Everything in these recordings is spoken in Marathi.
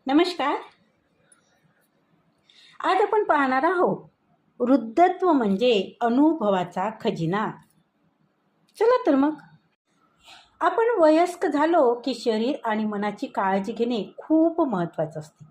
नमस्कार. आज आपण पाहणार आहोत वृद्धत्व म्हणजे अनुभवाचा खजिना. चला तर मग आपण वयस्क झालो की शरीर आणि मनाची काळजी घेणे खूप महत्त्वाचं असते.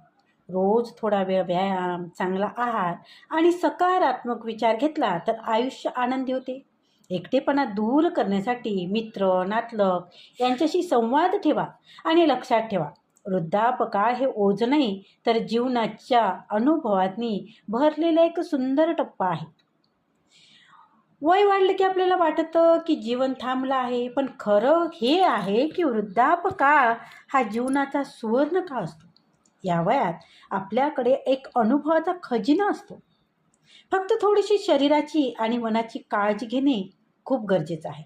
रोज थोडा वेळ व्यायाम, चांगला आहार आणि सकारात्मक विचार घेतला तर आयुष्य आनंदी होते. एकटेपणा दूर करण्यासाठी मित्र, नातलग यांच्याशी संवाद ठेवा आणि लक्षात ठेवा, वृद्धापकाळ हे ओझ नाही तर जीवनाच्या अनुभवांनी भरलेला एक सुंदर टप्पा आहे. वय वाढलं की आपल्याला वाटतं की जीवन थांबलं आहे, पण खरं हे आहे की वृद्धापकाळ हा जीवनाचा सुवर्ण काळ असतो. या वयात आपल्याकडे एक अनुभवाचा खजिना असतो. फक्त थोडीशी शरीराची आणि मनाची काळजी घेणे खूप गरजेचं आहे.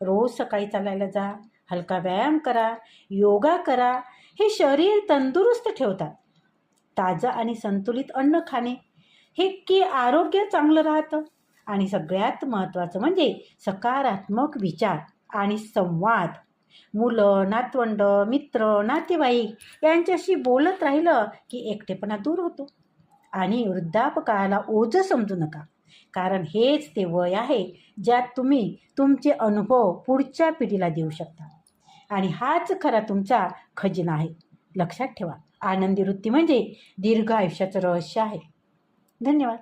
रोज सकाळी चालायला जा, हलका व्यायाम करा, योगा करा. हे शरीर तंदुरुस्त ठेवतात. ताजं आणि संतुलित अन्न खाणे हे की आरोग्य चांगलं राहतं. आणि सगळ्यात महत्त्वाचं म्हणजे सकारात्मक विचार आणि संवाद. मुलं, नातवंड, मित्र, नातेवाईक यांच्याशी बोलत राहिलं की एकटेपणा दूर होतो. आणि वृद्धापकाळाला ओझं समजू नका, कारण हेच ते वय आहे ज्यात तुम्ही तुमचे अनुभव पुढच्या पिढीला देऊ शकता. आणि हाच खरा तुमचा खजिना आहे. लक्षात ठेवा, आनंदी वृत्ती म्हणजे दीर्घ आयुष्याचं रहस्य आहे. धन्यवाद.